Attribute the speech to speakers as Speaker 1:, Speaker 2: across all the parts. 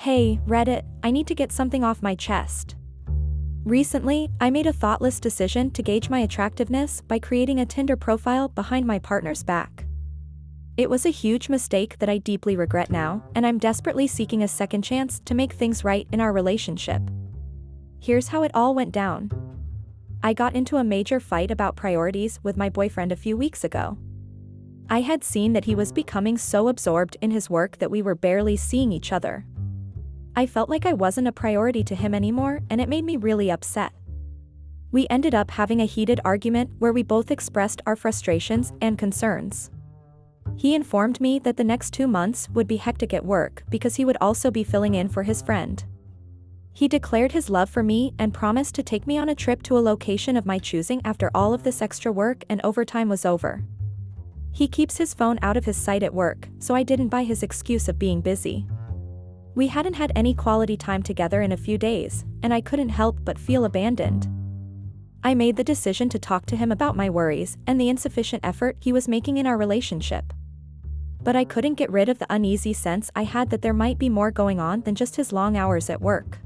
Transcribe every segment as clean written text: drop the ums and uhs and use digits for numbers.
Speaker 1: Hey, Reddit, I need to get something off my chest. Recently, I made a thoughtless decision to gauge my attractiveness by creating a Tinder profile behind my partner's back. It was a huge mistake that I deeply regret now, and I'm desperately seeking a second chance to make things right in our relationship. Here's how it all went down. I got into a major fight about priorities with my boyfriend a few weeks ago. I had seen that he was becoming so absorbed in his work that we were barely seeing each other. I felt like I wasn't a priority to him anymore, and it made me really upset. We ended up having a heated argument where we both expressed our frustrations and concerns. He informed me that the next 2 months would be hectic at work because he would also be filling in for his friend. He declared his love for me and promised to take me on a trip to a location of my choosing after all of this extra work and overtime was over. He keeps his phone out of his sight at work, so I didn't buy his excuse of being busy. We hadn't had any quality time together in a few days, and I couldn't help but feel abandoned. I made the decision to talk to him about my worries and the insufficient effort he was making in our relationship. But I couldn't get rid of the uneasy sense I had that there might be more going on than just his long hours at work.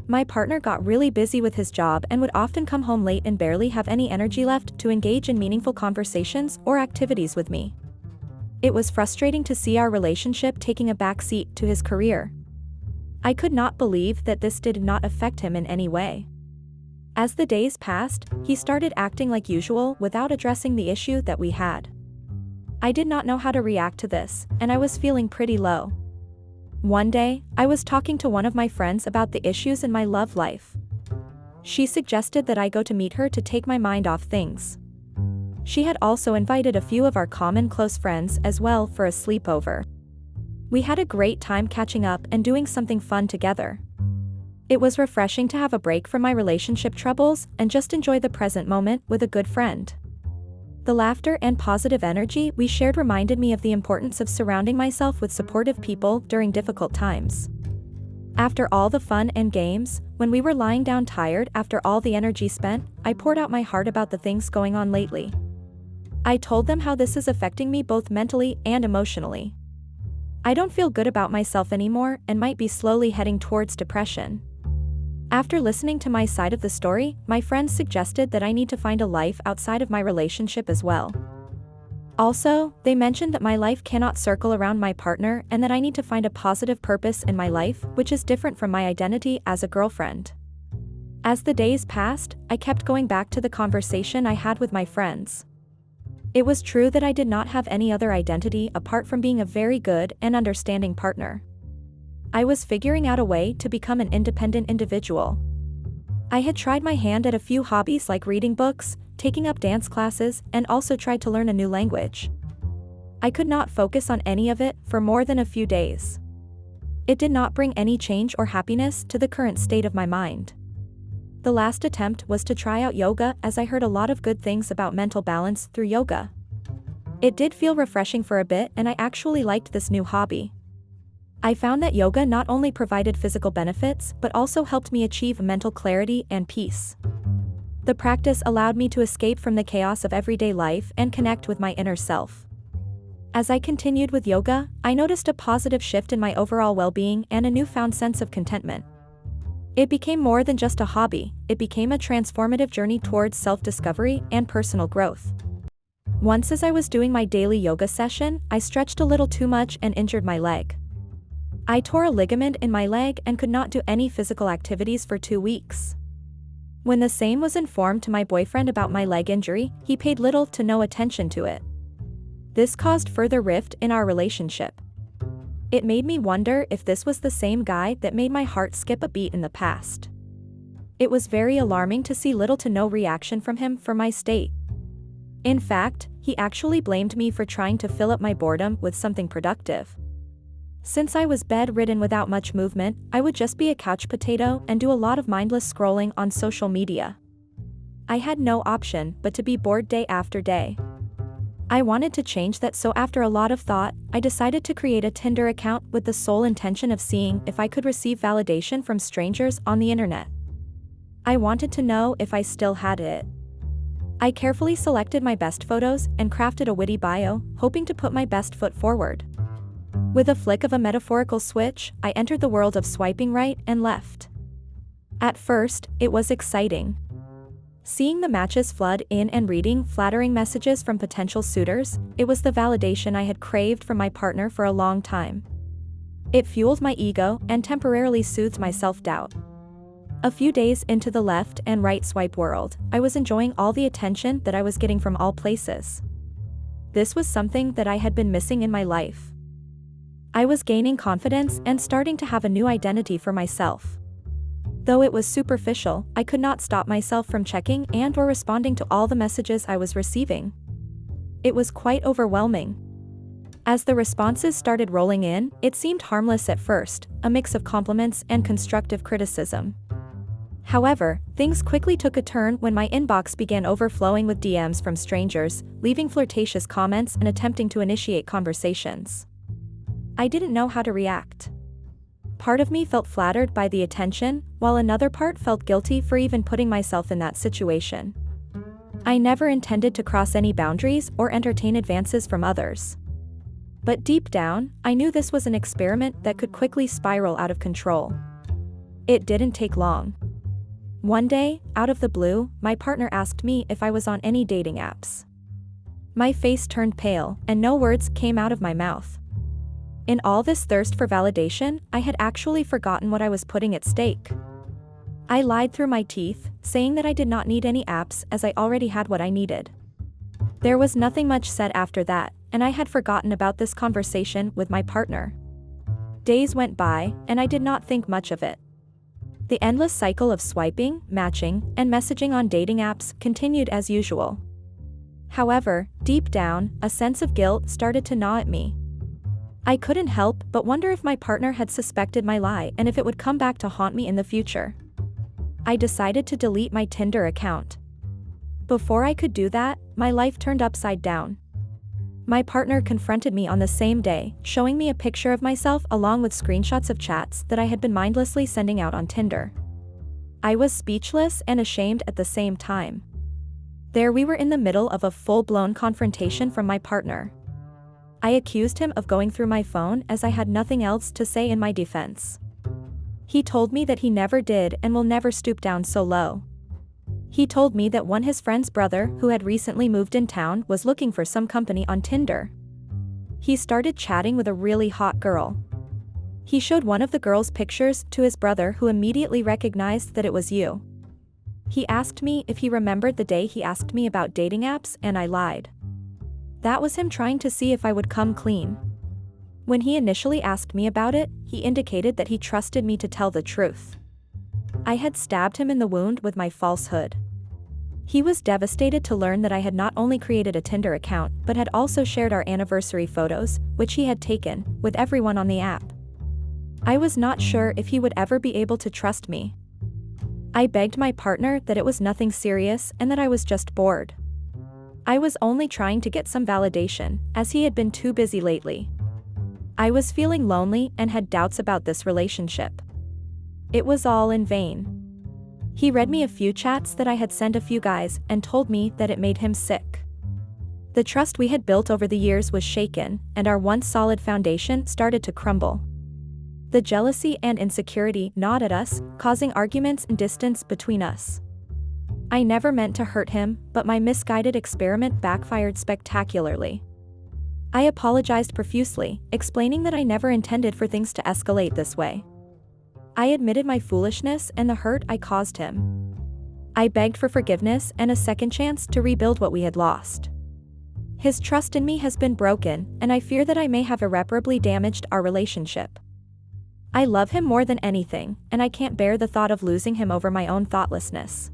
Speaker 1: My partner got really busy with his job and would often come home late and barely have any energy left to engage in meaningful conversations or activities with me. It was frustrating to see our relationship taking a back seat to his career. I could not believe that this did not affect him in any way. As the days passed, he started acting like usual without addressing the issue that we had. I did not know how to react to this, and I was feeling pretty low. One day, I was talking to one of my friends about the issues in my love life. She suggested that I go to meet her to take my mind off things. She had also invited a few of our common close friends as well for a sleepover. We had a great time catching up and doing something fun together. It was refreshing to have a break from my relationship troubles and just enjoy the present moment with a good friend. The laughter and positive energy we shared reminded me of the importance of surrounding myself with supportive people during difficult times. After all the fun and games, when we were lying down tired after all the energy spent, I poured out my heart about the things going on lately. I told them how this is affecting me both mentally and emotionally. I don't feel good about myself anymore and might be slowly heading towards depression. After listening to my side of the story, my friends suggested that I need to find a life outside of my relationship as well. Also, they mentioned that my life cannot circle around my partner and that I need to find a positive purpose in my life, which is different from my identity as a girlfriend. As the days passed, I kept going back to the conversation I had with my friends. It was true that I did not have any other identity apart from being a very good and understanding partner. I was figuring out a way to become an independent individual. I had tried my hand at a few hobbies like reading books, taking up dance classes, and also tried to learn a new language. I could not focus on any of it for more than a few days. It did not bring any change or happiness to the current state of my mind. The last attempt was to try out yoga as I heard a lot of good things about mental balance through yoga. It did feel refreshing for a bit and I actually liked this new hobby. I found that yoga not only provided physical benefits but also helped me achieve mental clarity and peace. The practice allowed me to escape from the chaos of everyday life and connect with my inner self. As I continued with yoga, I noticed a positive shift in my overall well-being and a newfound sense of contentment. It became more than just a hobby, it became a transformative journey towards self-discovery and personal growth. Once as I was doing my daily yoga session, I stretched a little too much and injured my leg. I tore a ligament in my leg and could not do any physical activities for 2 weeks. When the same was informed to my boyfriend about my leg injury, he paid little to no attention to it. This caused further rift in our relationship. It made me wonder if this was the same guy that made my heart skip a beat in the past. It was very alarming to see little to no reaction from him for my state. In fact, he actually blamed me for trying to fill up my boredom with something productive. Since I was bedridden without much movement, I would just be a couch potato and do a lot of mindless scrolling on social media. I had no option but to be bored day after day. I wanted to change that, so after a lot of thought, I decided to create a Tinder account with the sole intention of seeing if I could receive validation from strangers on the internet. I wanted to know if I still had it. I carefully selected my best photos and crafted a witty bio, hoping to put my best foot forward. With a flick of a metaphorical switch, I entered the world of swiping right and left. At first, it was exciting. Seeing the matches flood in and reading flattering messages from potential suitors, it was the validation I had craved from my partner for a long time. It fueled my ego and temporarily soothed my self-doubt. A few days into the left and right swipe world, I was enjoying all the attention that I was getting from all places. This was something that I had been missing in my life. I was gaining confidence and starting to have a new identity for myself. Though it was superficial, I could not stop myself from checking and/or responding to all the messages I was receiving. It was quite overwhelming. As the responses started rolling in, it seemed harmless at first, a mix of compliments and constructive criticism. However, things quickly took a turn when my inbox began overflowing with DMs from strangers, leaving flirtatious comments and attempting to initiate conversations. I didn't know how to react. Part of me felt flattered by the attention, while another part felt guilty for even putting myself in that situation. I never intended to cross any boundaries or entertain advances from others. But deep down, I knew this was an experiment that could quickly spiral out of control. It didn't take long. One day, out of the blue, my partner asked me if I was on any dating apps. My face turned pale, and no words came out of my mouth. In all this thirst for validation, I had actually forgotten what I was putting at stake. I lied through my teeth, saying that I did not need any apps as I already had what I needed. There was nothing much said after that, and I had forgotten about this conversation with my partner. Days went by, and I did not think much of it. The endless cycle of swiping, matching, and messaging on dating apps continued as usual. However, deep down, a sense of guilt started to gnaw at me. I couldn't help but wonder if my partner had suspected my lie and if it would come back to haunt me in the future. I decided to delete my Tinder account. Before I could do that, my life turned upside down. My partner confronted me on the same day, showing me a picture of myself along with screenshots of chats that I had been mindlessly sending out on Tinder. I was speechless and ashamed at the same time. There we were in the middle of a full-blown confrontation from my partner. I accused him of going through my phone as I had nothing else to say in my defense. He told me that he never did and will never stoop down so low. He told me that his friend's brother, who had recently moved in town, was looking for some company on Tinder. He started chatting with a really hot girl. He showed one of the girl's pictures to his brother, who immediately recognized that it was you. He asked me if he remembered the day he asked me about dating apps, and I lied. That was him trying to see if I would come clean. When he initially asked me about it, he indicated that he trusted me to tell the truth. I had stabbed him in the wound with my falsehood. He was devastated to learn that I had not only created a Tinder account but had also shared our anniversary photos, which he had taken, with everyone on the app. I was not sure if he would ever be able to trust me. I begged my partner that it was nothing serious and that I was just bored. I was only trying to get some validation, as he had been too busy lately. I was feeling lonely and had doubts about this relationship. It was all in vain. He read me a few chats that I had sent a few guys and told me that it made him sick. The trust we had built over the years was shaken, and our once solid foundation started to crumble. The jealousy and insecurity gnawed at us, causing arguments and distance between us. I never meant to hurt him, but my misguided experiment backfired spectacularly. I apologized profusely, explaining that I never intended for things to escalate this way. I admitted my foolishness and the hurt I caused him. I begged for forgiveness and a second chance to rebuild what we had lost. His trust in me has been broken, and I fear that I may have irreparably damaged our relationship. I love him more than anything, and I can't bear the thought of losing him over my own thoughtlessness.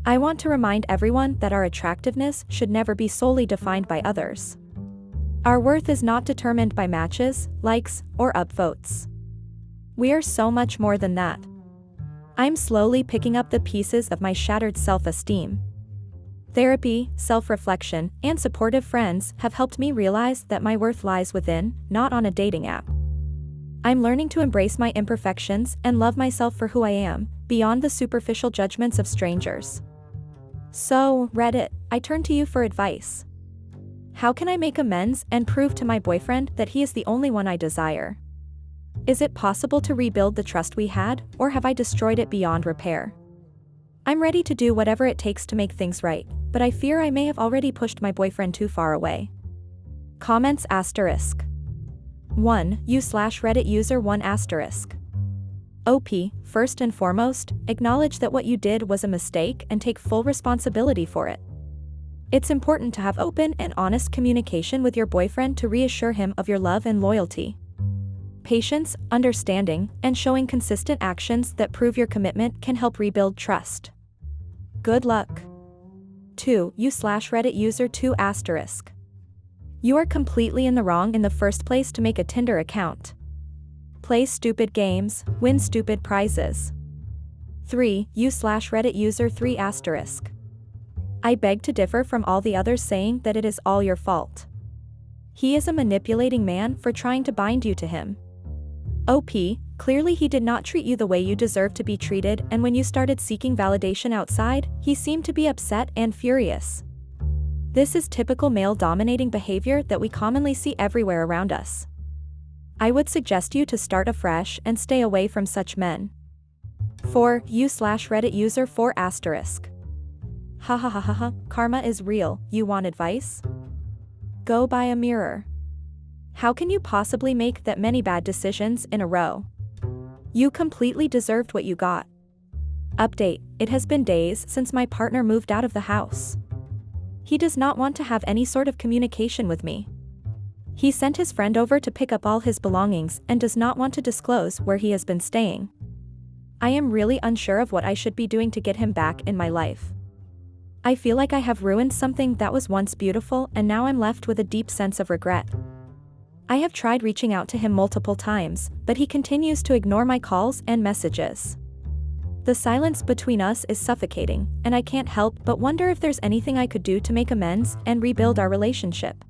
Speaker 1: I want to remind everyone that our attractiveness should never be solely defined by others. Our worth is not determined by matches, likes, or upvotes. We are so much more than that. I'm slowly picking up the pieces of my shattered self-esteem. Therapy, self-reflection, and supportive friends have helped me realize that my worth lies within, not on a dating app. I'm learning to embrace my imperfections and love myself for who I am, beyond the superficial judgments of strangers. So, Reddit, I turn to you for advice. How can I make amends and prove to my boyfriend that he is the only one I desire? Is it possible to rebuild the trust we had, or have I destroyed it beyond repair? I'm ready to do whatever it takes to make things right, but I fear I may have already pushed my boyfriend too far away. Comments *. 1. You/Reddit user 1 *. OP, first and foremost, acknowledge that what you did was a mistake and take full responsibility for it. It's important to have open and honest communication with your boyfriend to reassure him of your love and loyalty. Patience, understanding, and showing consistent actions that prove your commitment can help rebuild trust. Good luck. 2. You/Reddit user 2 *. You are completely in the wrong in the first place to make a Tinder account. Play stupid games, win stupid prizes. 3. You/Reddit user 3 *. I beg to differ from all the others saying that it is all your fault. He is a manipulating man for trying to bind you to him. OP, clearly he did not treat you the way you deserve to be treated, and when you started seeking validation outside, he seemed to be upset and furious. This is typical male-dominating behavior that we commonly see everywhere around us. I would suggest you to start afresh and stay away from such men. 4. You/Reddit user 4 *. Ha ha ha ha ha, karma is real, you want advice? Go buy a mirror. How can you possibly make that many bad decisions in a row? You completely deserved what you got. Update, it has been days since my partner moved out of the house. He does not want to have any sort of communication with me. He sent his friend over to pick up all his belongings and does not want to disclose where he has been staying. I am really unsure of what I should be doing to get him back in my life. I feel like I have ruined something that was once beautiful, and now I'm left with a deep sense of regret. I have tried reaching out to him multiple times, but he continues to ignore my calls and messages. The silence between us is suffocating, and I can't help but wonder if there's anything I could do to make amends and rebuild our relationship.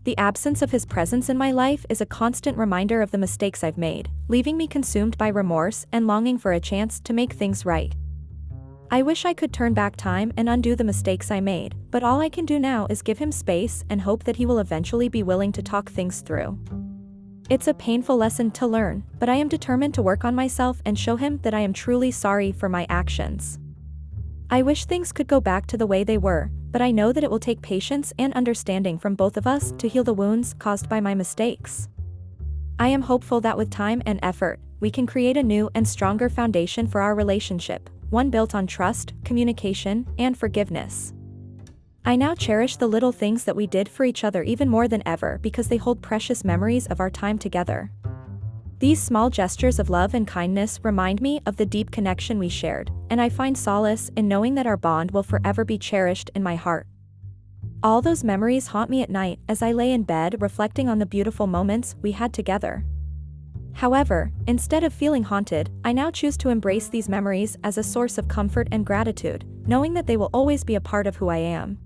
Speaker 1: The absence of his presence in my life is a constant reminder of the mistakes I've made, leaving me consumed by remorse and longing for a chance to make things right. I wish I could turn back time and undo the mistakes I made, but all I can do now is give him space and hope that he will eventually be willing to talk things through. It's a painful lesson to learn, but I am determined to work on myself and show him that I am truly sorry for my actions. I wish things could go back to the way they were, but I know that it will take patience and understanding from both of us to heal the wounds caused by my mistakes. I am hopeful that with time and effort, we can create a new and stronger foundation for our relationship, one built on trust, communication, and forgiveness. I now cherish the little things that we did for each other even more than ever because they hold precious memories of our time together. These small gestures of love and kindness remind me of the deep connection we shared, and I find solace in knowing that our bond will forever be cherished in my heart. All those memories haunt me at night as I lay in bed reflecting on the beautiful moments we had together. However, instead of feeling haunted, I now choose to embrace these memories as a source of comfort and gratitude, knowing that they will always be a part of who I am.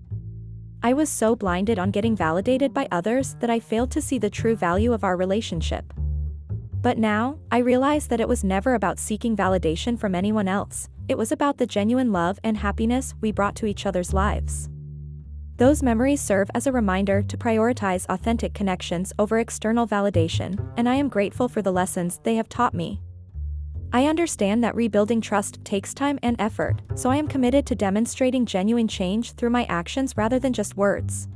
Speaker 1: I was so blinded on getting validated by others that I failed to see the true value of our relationship. But now, I realize that it was never about seeking validation from anyone else, it was about the genuine love and happiness we brought to each other's lives. Those memories serve as a reminder to prioritize authentic connections over external validation, and I am grateful for the lessons they have taught me. I understand that rebuilding trust takes time and effort, so I am committed to demonstrating genuine change through my actions rather than just words.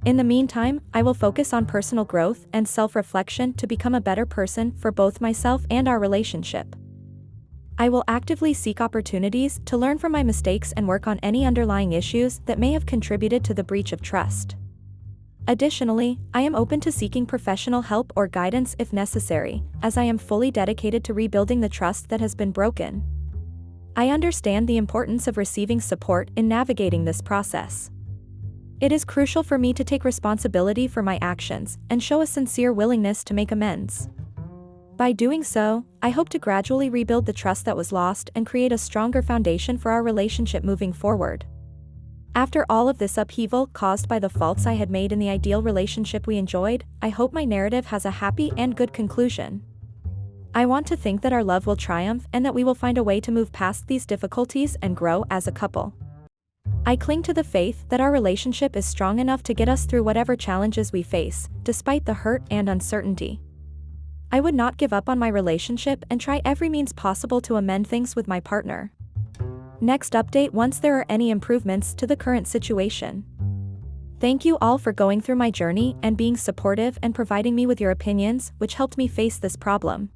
Speaker 1: In the meantime, I will focus on personal growth and self-reflection to become a better person for both myself and our relationship. I will actively seek opportunities to learn from my mistakes and work on any underlying issues that may have contributed to the breach of trust. Additionally, I am open to seeking professional help or guidance if necessary, as I am fully dedicated to rebuilding the trust that has been broken. I understand the importance of receiving support in navigating this process. It is crucial for me to take responsibility for my actions and show a sincere willingness to make amends. By doing so, I hope to gradually rebuild the trust that was lost and create a stronger foundation for our relationship moving forward. After all of this upheaval caused by the faults I had made in the ideal relationship we enjoyed, I hope my narrative has a happy and good conclusion. I want to think that our love will triumph and that we will find a way to move past these difficulties and grow as a couple. I cling to the faith that our relationship is strong enough to get us through whatever challenges we face, despite the hurt and uncertainty. I would not give up on my relationship and try every means possible to amend things with my partner. Next update once there are any improvements to the current situation. Thank you all for going through my journey and being supportive and providing me with your opinions, which helped me face this problem.